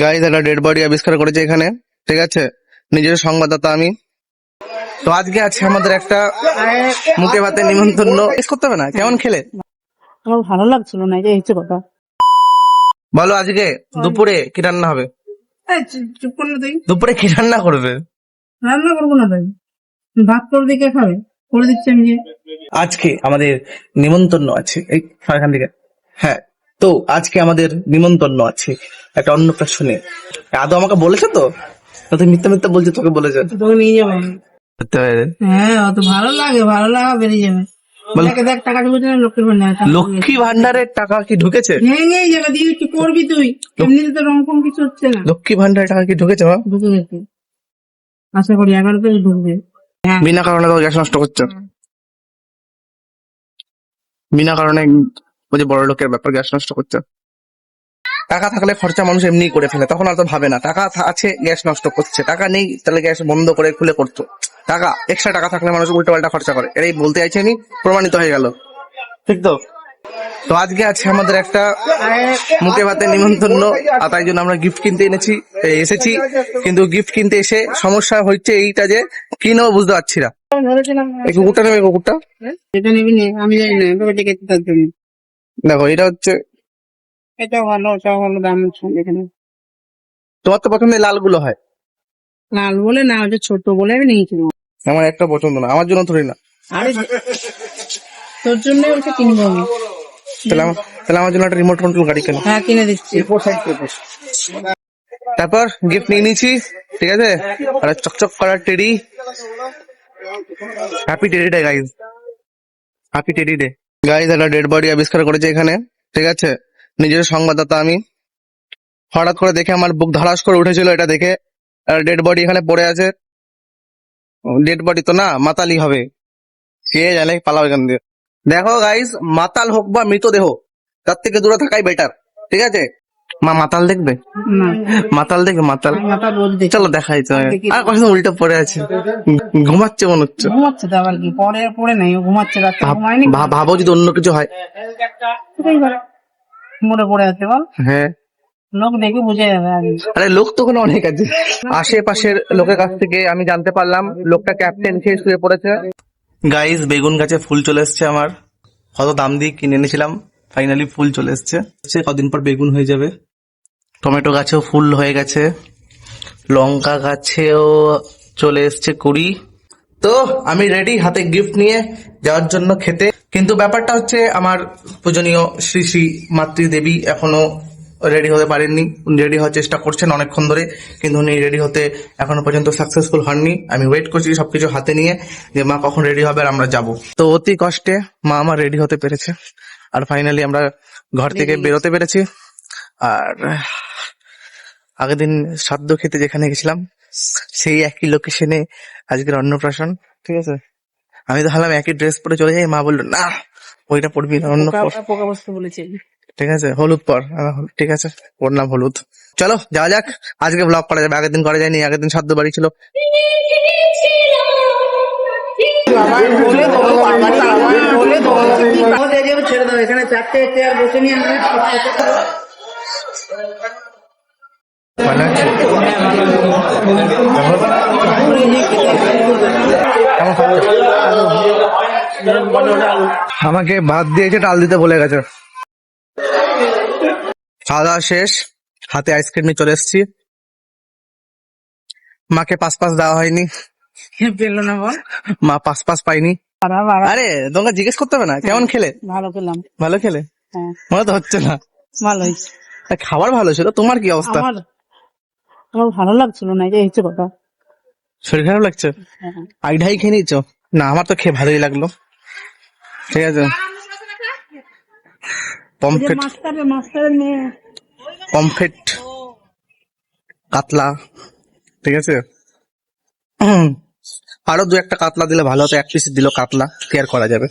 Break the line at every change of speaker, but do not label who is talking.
Guys একটা dead body আবিষ্কার করেছে এখানে, ঠিক আছে। নিজের সংবাদদাতা আমি। তো আজকে আছে আমাদের একটা মুখে ভাতে নিমন্ত্রণ। মিস করতে হবে না। কেমন খেলে?
আমার ভালো লাগছিল না, এই হচ্ছে কথা।
বলো আজকে দুপুরে কি রান্না হবে?
চুপ করলে তুই।
দুপুরে কি রান্না করবে?
রান্না করবো না তাই, ভাত করে দিকে খাবে, করে দিচ্ছি আমি যে।
আজকে আমাদের নিমন্ত্রণ আছে এই এখান থেকে। হ্যাঁ, তো আজকে আমাদের নিমন্ত্রণ আছে একটা অন্নপ্রাশনে। আদৌ আমাকে বলেছে তো? না তুই মিথ্যা মিথ্যা বলছিস, তোকে বলেছে?
তোকে নিয়ে যাবো আমি। হ্যাঁ, অত ভালো ভালো লাগা বেরিয়ে যাবে।
বল।
দেখ দেখ, টাকা ঢুকেছে না লক্ষ্মীর ভান্ডার?
লক্ষ্মী ভান্ডারের টাকা কি ঢুকেছে?
ভেঙেই যাবে, দিয়ে কি করবি তুই? এমনিতে তো রকম কিছু হচ্ছে না।
লক্ষ্মী ভান্ডারের টাকা কি ঢুকেছে মা?
ঢুকে গেছে, আশা করি 11 তারিখ ঢুকবে।
বিনা কারণে তো গ্যাস নষ্ট করছে। বিনা কারণে ওই যে বড় লোকের ব্যাপার, গ্যাস নষ্ট করছে। টাকা থাকলে খরচা মানুষ এমনি করে ফেলে, তখন আর তো ভাবে না। টাকা আছে, গ্যাস নষ্ট করছে। টাকা নেই, তাহলে গ্যাস বন্ধ করে খুলে করতো। টাকা এক্সট্রা টাকা থাকলে মানুষ উল্টো পাল্টা খরচা করে, এটাই বলতে চাইছি আমি। প্রমাণিত হয়ে গেল, ঠিক তো? তো আজকে আছে আমাদের একটা মুখে ভাতে নিমন্ত্রণ, আর তাই জন্য আমরা গিফট কিনতে এসেছি। কিন্তু গিফট কিনতে এসে সমস্যা হচ্ছে এইটা যে কি নেবো বুঝতে পারছি না। এই কুকুরটা নেবে, কুকুরটা
এটা নিবি না, আমি জানি না, তোকে ডেকে তার জন্য।
দেখো, এটা হচ্ছে
এটাও ভালো, ওটাও ভালো, দাম এখানে।
তোমার তো প্রথমে লাল গুলো হয়।
লাল বলে না, ওটা ছোট বলে আমি নিয়েছিলাম।
আমার একটা পছন্দ না, আমার জন্য থরি না।
আরে তোর জন্য ওটা কিনবো আমি।
তাহলে আমার জন্য একটা রিমোট কন্ট্রোল গাড়ি কেন।
হ্যাঁ, কিনে দিচ্ছি।
তারপর গিফট নিয়ে নিয়েছি, ঠিক আছে। আর চকচক করার teddy. Happy teddy day guys, happy teddy day. Guys একটা ডেড বডি আবিষ্কার করেছে এখানে, ঠিক আছে। নিজের সংবাদদাতা আমি। হঠাৎ করে দেখে আমার বুক ধড়াস করে উঠেছিল এটা দেখে। ডেড বডি এখানে পড়ে আছে। ডেড বডি তো না, মাতালি হবে। কে জানে, পালাও এখান দিয়ে। দেখো গাইজ, মাতাল হোক বা মৃতদেহ, তার থেকে দূরে থাকাই বেটার, ঠিক আছে। মা মাতাল দেখবে?
না,
মাতাল দেখবে, মাতাল।
মাথা বলতে
চলো দেখাই তো। আর কখনো উল্টা পড়ে আছে, ঘুমাচ্ছে মনে হচ্ছে।
ঘুমাচ্ছে তো, আবার কি পরে নাই, ও ঘুমাচ্ছে, রাত্রে ঘুমায়নি।
ভাবো যদি অন্য কিছু হয়।
মরে পড়ে আছে বল,
হ্যাঁ,
লোক দেখে বুঝে যাবে আগে।
আরে লোক তো ওখানে অনেক আছে। আশেপাশের লোকের কাছ থেকে আমি জানতে পারলাম লোকটা ক্যাপ্টেন খেয়ে শুয়ে পড়েছে। গাইস, বেগুন গাছে ফুল চলে এসছে আমার। কত দাম দিয়ে কিনে এনেছিলাম, ফাইনালি ফুল চলে এসছে। কদিন পর বেগুন হয়ে যাবে। টমেটো গাছেও ফুল হয়ে গেছে, লঙ্কা গাছেও চলে এসছে কুড়ি। তো আমি রেডি, হাতে গিফট নিয়ে যাওয়ার জন্য খেতে। কিন্তু ব্যাপারটা হচ্ছে, আমার পূজনীয় শ্রী শ্রী মাতৃদেবী এখনো রেডি হতে পারেননি। উনি রেডি হওয়ার চেষ্টা করছেন অনেকক্ষণ ধরে, কিন্তু উনি রেডি হতে এখনো পর্যন্ত সাকসেসফুল হননি। আমি ওয়েট করছি সবকিছু হাতে নিয়ে, যে মা কখন রেডি হবে আর আমরা যাব। তো অতি কষ্টে মা আমার রেডি হতে পেরেছে, আর ফাইনালি আমরা ঘর থেকে বেরোতে পেরেছি। আর আগের দিন শ্রাদ্ধ খেতে যেখানে গেছিলাম, সেই একই লোকেশনে আজকের অন্নপ্রাশন, ঠিক আছে। আমি তো ভাবলাম একই ড্রেস পরে চলে যাই, মা বললো না ওইটা পরবি না, অন্য পর।
পোকা বসতে বলেছে।
ঠিক আছে, হলুদ পর। ঠিক আছে, ওর নাম হলুদ। চলো যাওয়া যাক, আজকে ব্লগ করা যাবে। আগের দিন করা যায়নি, আগের দিন শ্রাদ্ধ বাড়ি ছিল।
ছেড়ে দাও, এখানে 4টে চেয়ার বসে নিয়ে
আমাকে ভাত দিয়েছে, ডাল দিতে বলে গেছে। খাওয়া দাওয়া শেষ, হাতে আইসক্রিম নিয়ে চলে এসেছি। মাকে পাস দেওয়া হয়নি,
পেলো না বল,
মা পাস পাইনি। আরে তোমাকে জিজ্ঞেস করতে হবে না কেমন খেলে।
ভালো খেলাম।
ভালো খেলে?
হ্যাঁ,
মনে তো হচ্ছে না।
ভালো হয়েছে।
খাবার ভালো ছিল, তোমার কি অবস্থা?
আমার ভালো লাগছিল না, এই হচ্ছে কথা।
শরীর খারাপ লাগছে?
হ্যাঁ।
আইডাই খেয়ে নিচ্ছ? না, আমার তো খেয়ে ভালোই লাগলো, ঠিক আছে। পমফ্রেট, কাতলা, ঠিক আছে। আরো 2-1টা কাতলা দিলে ভালো হতো, 1 পিস দিল কাতলা, কেয়ার করা যাবে।